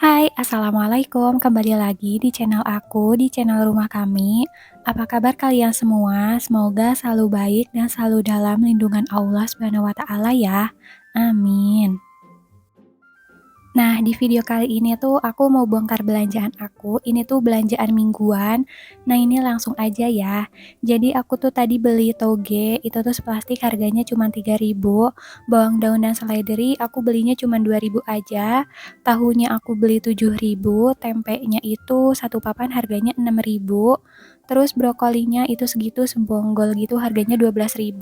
Hai, assalamualaikum. Kembali lagi di channel aku, di channel rumah kami. Apa kabar kalian semua? Semoga selalu baik dan selalu dalam lindungan Allah Subhanahu wa Ta'ala ya. Amin. Nah, di video kali ini tuh aku mau bongkar belanjaan aku. Ini tuh belanjaan mingguan. Nah, ini langsung aja ya. Jadi aku tuh tadi beli toge, itu tuh seplastik harganya cuma 3.000. Bawang daun dan seledri aku belinya cuma 2.000 aja. Tahunya aku beli 7.000, tempenya itu satu papan harganya 6.000. Terus brokolinya itu segitu sebonggol gitu harganya 12.000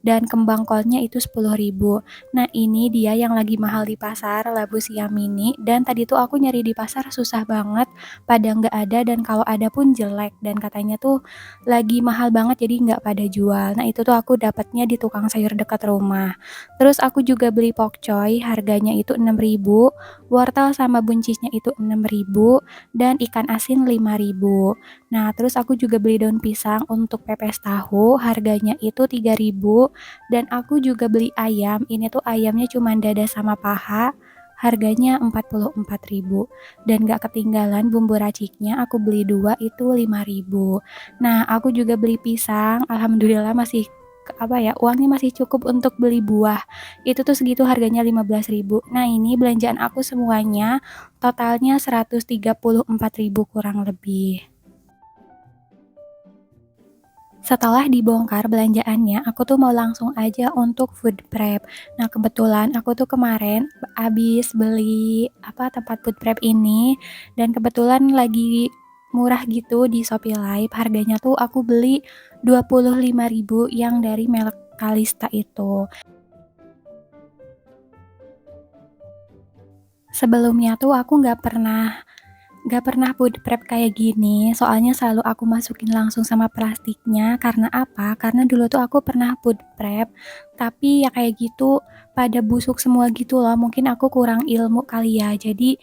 dan kembang kolnya itu 10.000. Nah, ini dia yang lagi mahal di pasar, labu siam mini, dan tadi tuh aku nyari di pasar susah banget, pada nggak ada dan kalau ada pun jelek dan katanya tuh lagi mahal banget jadi nggak pada jual. Nah, itu tuh aku dapatnya di tukang sayur dekat rumah. Terus aku juga beli pokcoy, harganya itu 6.000, wortel sama buncisnya itu 6.000, dan ikan asin 5.000. Nah, terus aku juga beli daun pisang untuk pepes tahu, harganya itu 3.000. Dan aku juga beli ayam, ini tuh ayamnya cuma dada sama paha, harganya 44.000. Dan gak ketinggalan bumbu raciknya, aku beli 2 itu 5.000. Nah, aku juga beli pisang, alhamdulillah masih uangnya masih cukup untuk beli buah. Itu tuh segitu harganya 15.000. Nah, ini belanjaan aku semuanya totalnya 134.000 kurang lebih. Setelah dibongkar belanjaannya, aku tuh mau langsung aja untuk food prep. Nah, kebetulan aku tuh kemarin habis beli tempat food prep ini dan kebetulan lagi murah gitu di Shopee Live. Harganya tuh aku beli 25.000 yang dari merek Kalista itu. Sebelumnya tuh aku nggak pernah food prep kayak gini, soalnya selalu aku masukin langsung sama plastiknya. Karena apa? Karena dulu tuh aku pernah food prep, tapi ya kayak gitu pada busuk semua gitu loh. Mungkin aku kurang ilmu kali ya. Jadi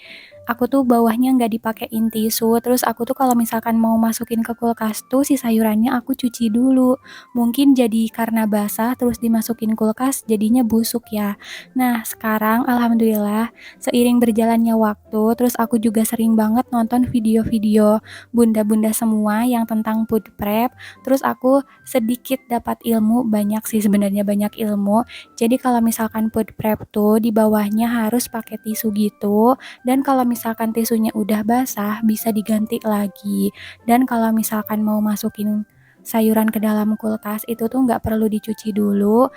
aku tuh bawahnya nggak dipakein tisu. Terus aku tuh kalau misalkan mau masukin ke kulkas tuh si sayurannya aku cuci dulu. Mungkin jadi karena basah terus dimasukin kulkas jadinya busuk ya. Nah, sekarang alhamdulillah seiring berjalannya waktu, terus aku juga sering banget nonton video-video bunda-bunda semua yang tentang food prep, terus aku sedikit dapat ilmu, banyak sih sebenarnya banyak ilmu. Jadi kalau misalkan food prep tuh di bawahnya harus pakai tisu gitu, dan kalau misalkan tisunya udah basah bisa diganti lagi. Dan kalau misalkan mau masukin sayuran ke dalam kulkas itu tuh nggak perlu dicuci dulu.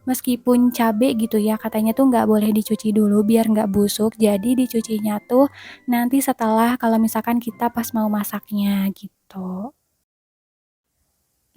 Meskipun cabe gitu ya, katanya tuh nggak boleh dicuci dulu biar nggak busuk, jadi dicucinya tuh nanti setelah kalau misalkan kita pas mau masaknya gitu.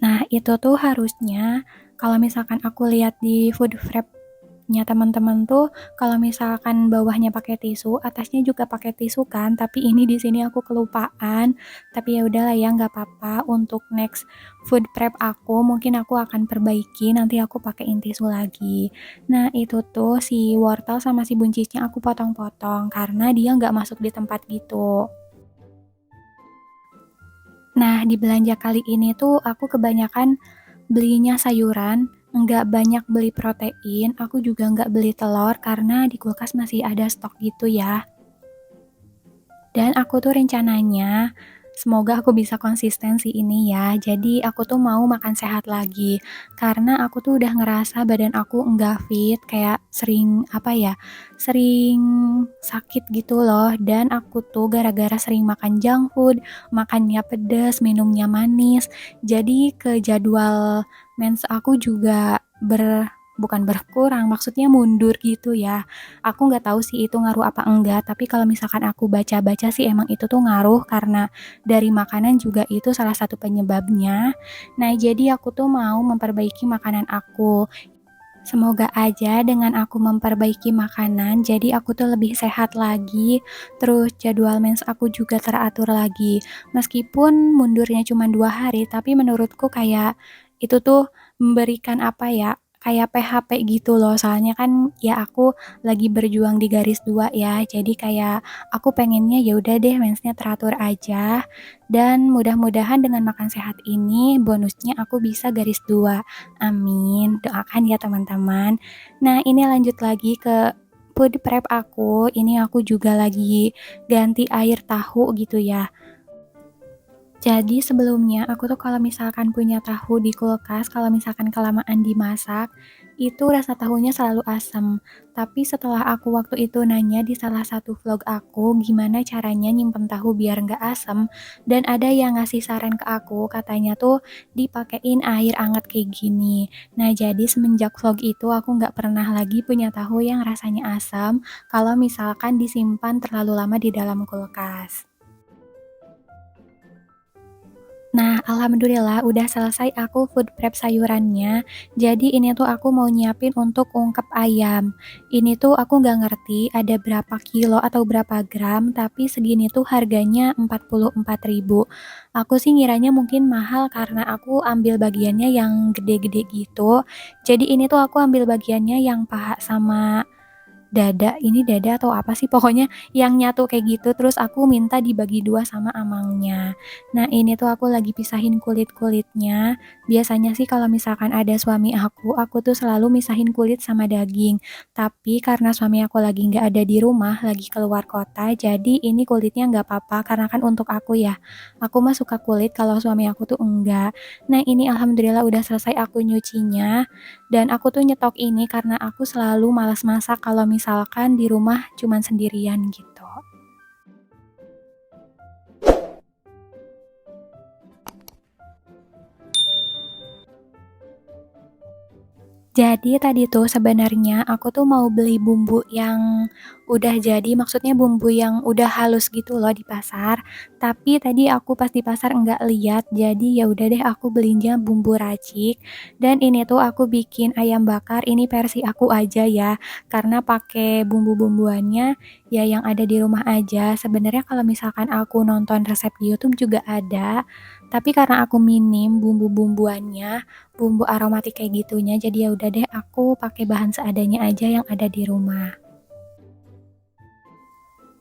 Nah, itu tuh harusnya kalau misalkan aku lihat di food prep-nya teman-teman tuh, kalau misalkan bawahnya pakai tisu, atasnya juga pakai tisu kan, tapi ini di sini aku kelupaan. Tapi ya udahlah ya, nggak apa-apa. Untuk next food prep aku, mungkin aku akan perbaiki, nanti aku pakein tisu lagi. Nah, itu tuh si wortel sama si buncisnya aku potong-potong karena dia nggak masuk di tempat gitu. Nah, di belanja kali ini tuh aku kebanyakan belinya sayuran, nggak banyak beli protein, aku juga nggak beli telur karena di kulkas masih ada stok gitu ya. Dan aku tuh rencananya, semoga aku bisa konsistensi ini ya. Jadi aku tuh mau makan sehat lagi. Karena aku tuh udah ngerasa badan aku enggak fit, kayak sering sakit gitu loh. Dan aku tuh gara-gara sering makan junk food, makannya pedas, minumnya manis. Jadi ke jadwal mens aku juga bukan berkurang, maksudnya mundur gitu ya. Aku nggak tahu sih itu ngaruh apa enggak, tapi kalau misalkan aku baca-baca sih emang itu tuh ngaruh karena dari makanan juga itu salah satu penyebabnya. Nah, jadi aku tuh mau memperbaiki makanan aku. Semoga aja dengan aku memperbaiki makanan, jadi aku tuh lebih sehat lagi, terus jadwal mens aku juga teratur lagi. Meskipun mundurnya cuma 2 hari, tapi menurutku kayak itu tuh memberikan kayak PHP gitu loh. Soalnya kan ya aku lagi berjuang di garis 2 ya, jadi kayak aku pengennya ya udah deh mensnya teratur aja. Dan mudah-mudahan dengan makan sehat ini bonusnya aku bisa garis 2. Amin, doakan ya teman-teman. Nah, ini lanjut lagi ke Food prep aku, ini aku juga lagi ganti air tahu gitu ya. Jadi sebelumnya aku tuh kalau misalkan punya tahu di kulkas, kalau misalkan kelamaan dimasak, itu rasa tahunya selalu asam. Tapi setelah aku waktu itu nanya di salah satu vlog aku, gimana caranya nyimpen tahu biar nggak asam, dan ada yang ngasih saran ke aku, katanya tuh dipakein air anget kayak gini. Nah jadi semenjak vlog itu aku nggak pernah lagi punya tahu yang rasanya asam, kalau misalkan disimpan terlalu lama di dalam kulkas. Nah, alhamdulillah udah selesai aku food prep sayurannya. Jadi ini tuh aku mau nyiapin untuk ungkep ayam. Ini tuh aku nggak ngerti ada berapa kilo atau berapa gram, tapi segini tuh harganya 44.000. Aku sih ngiranya mungkin mahal karena aku ambil bagiannya yang gede-gede gitu. Jadi ini tuh aku ambil bagiannya yang paha sama dada, ini dada atau apa sih, pokoknya yang nyatu kayak gitu, terus aku minta dibagi 2 sama amangnya. Nah, ini tuh aku lagi pisahin kulit-kulitnya. Biasanya sih kalau misalkan ada suami aku tuh selalu misahin kulit sama daging. Tapi karena suami aku lagi nggak ada di rumah, lagi keluar kota, jadi ini kulitnya nggak apa-apa karena kan untuk aku ya. Aku mah suka kulit, kalau suami aku tuh enggak. Nah, ini alhamdulillah udah selesai aku nyucinya. Dan aku tuh nyetok ini karena aku selalu malas masak kalau misalkan di rumah cuman sendirian gitu. Jadi tadi tuh sebenarnya aku tuh mau beli bumbu yang udah jadi, maksudnya bumbu yang udah halus gitu loh di pasar. Tapi tadi aku pas di pasar enggak lihat, jadi ya udah deh aku belinya bumbu racik. Dan ini tuh aku bikin ayam bakar, ini versi aku aja ya, karena pakai bumbu-bumbuannya ya yang ada di rumah aja. Sebenarnya kalau misalkan aku nonton resep di YouTube juga ada, tapi karena aku minim bumbu-bumbuannya, bumbu aromatik kayak gitunya, jadi ya udah deh aku pakai bahan seadanya aja yang ada di rumah.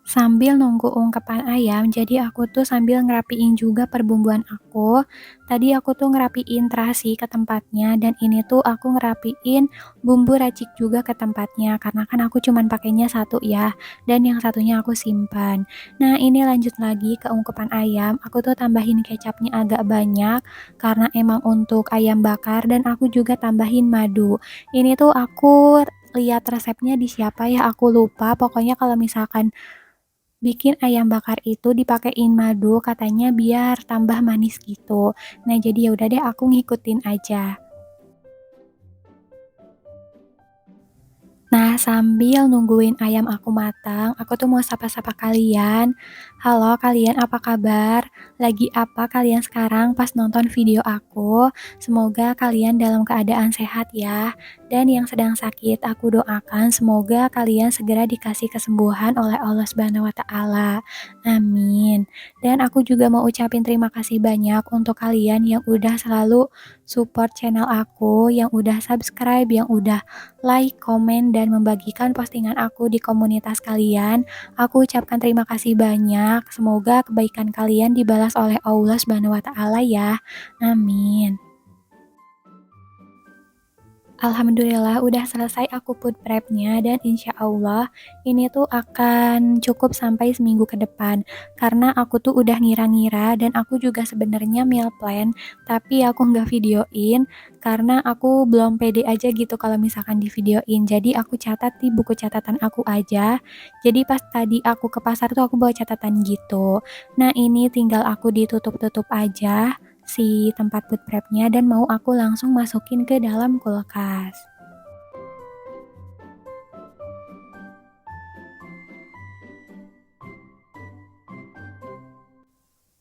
Sambil nunggu ungkepan ayam, jadi aku tuh sambil ngerapiin juga perbumbuan aku. Tadi aku tuh ngerapiin terasi ke tempatnya dan ini tuh aku ngerapiin bumbu racik juga ke tempatnya karena kan aku cuman pakainya satu ya dan yang satunya aku simpan. Nah, ini lanjut lagi ke ungkepan ayam. Aku tuh tambahin kecapnya agak banyak karena emang untuk ayam bakar dan aku juga tambahin madu. Ini tuh aku lihat resepnya di siapa ya aku lupa. Pokoknya kalau misalkan bikin ayam bakar itu dipakein madu katanya biar tambah manis gitu. Nah jadi ya udah deh aku ngikutin aja. Nah, sambil nungguin ayam aku matang, aku tuh mau sapa-sapa kalian. Halo kalian, apa kabar? Lagi apa kalian sekarang pas nonton video aku? Semoga kalian dalam keadaan sehat ya. Dan yang sedang sakit, aku doakan semoga kalian segera dikasih kesembuhan oleh Allah Subhanahu wa taala. Amin. Dan aku juga mau ucapin terima kasih banyak untuk kalian yang udah selalu support channel aku, yang udah subscribe, yang udah like, komen, dan membagikan postingan aku di komunitas kalian. Aku ucapkan terima kasih banyak. Semoga kebaikan kalian dibalas oleh Allah Subhanahu wa taala ya. Amin. Alhamdulillah udah selesai aku food prep-nya dan insya Allah ini tuh akan cukup sampai seminggu ke depan karena aku tuh udah ngira-ngira dan aku juga sebenarnya meal plan tapi aku nggak videoin karena aku belum pede aja gitu kalau misalkan di videoin, jadi aku catat di buku catatan aku aja. Jadi pas tadi aku ke pasar tuh aku bawa catatan gitu. Nah ini tinggal aku ditutup-tutup aja si tempat food prep-nya dan mau aku langsung masukin ke dalam kulkas.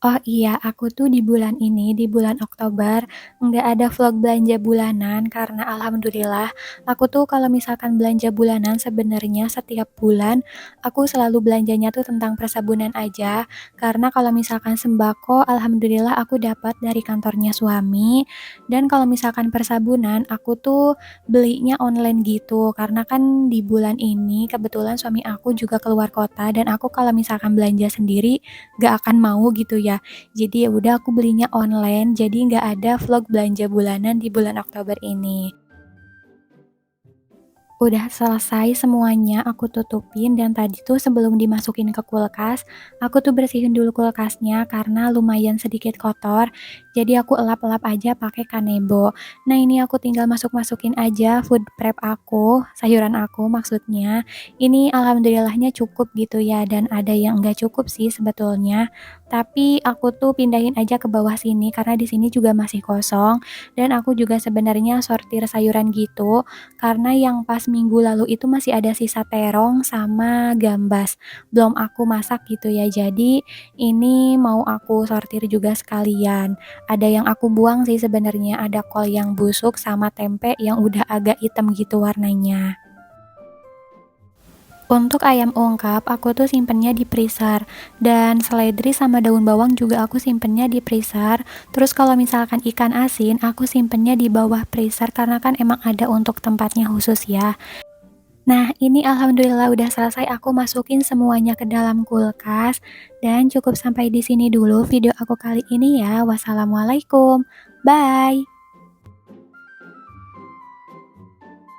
Oh iya, aku tuh di bulan ini, di bulan Oktober, nggak ada vlog belanja bulanan karena alhamdulillah aku tuh kalau misalkan belanja bulanan sebenarnya setiap bulan aku selalu belanjanya tuh tentang persabunan aja. Karena kalau misalkan sembako, alhamdulillah aku dapat dari kantornya suami. Dan kalau misalkan persabunan, aku tuh belinya online gitu. Karena kan di bulan ini kebetulan suami aku juga keluar kota dan aku kalau misalkan belanja sendiri nggak akan mau gitu ya. Jadi ya udah aku belinya online, jadi nggak ada vlog belanja bulanan di bulan Oktober ini. Udah selesai semuanya aku tutupin dan tadi tuh sebelum dimasukin ke kulkas, aku tuh bersihin dulu kulkasnya karena lumayan sedikit kotor. Jadi aku elap-elap aja pakai kanebo. Nah, ini aku tinggal masuk-masukin aja food prep aku, sayuran aku maksudnya. Ini alhamdulillahnya cukup gitu ya dan ada yang enggak cukup sih sebetulnya. Tapi aku tuh pindahin aja ke bawah sini karena di sini juga masih kosong dan aku juga sebenarnya sortir sayuran gitu karena yang pas minggu lalu itu masih ada sisa terong sama gambas, belum aku masak gitu ya. Jadi ini mau aku sortir juga sekalian. Ada yang aku buang sih sebenarnya, ada kol yang busuk sama tempe yang udah agak hitam gitu warnanya. Untuk ayam ungkap, aku tuh simpennya di freezer, dan seledri sama daun bawang juga aku simpennya di freezer. Terus kalau misalkan ikan asin, aku simpennya di bawah freezer karena kan emang ada untuk tempatnya khusus ya. Nah, ini alhamdulillah udah selesai aku masukin semuanya ke dalam kulkas dan cukup sampai di sini dulu video aku kali ini ya. Wassalamualaikum. Bye.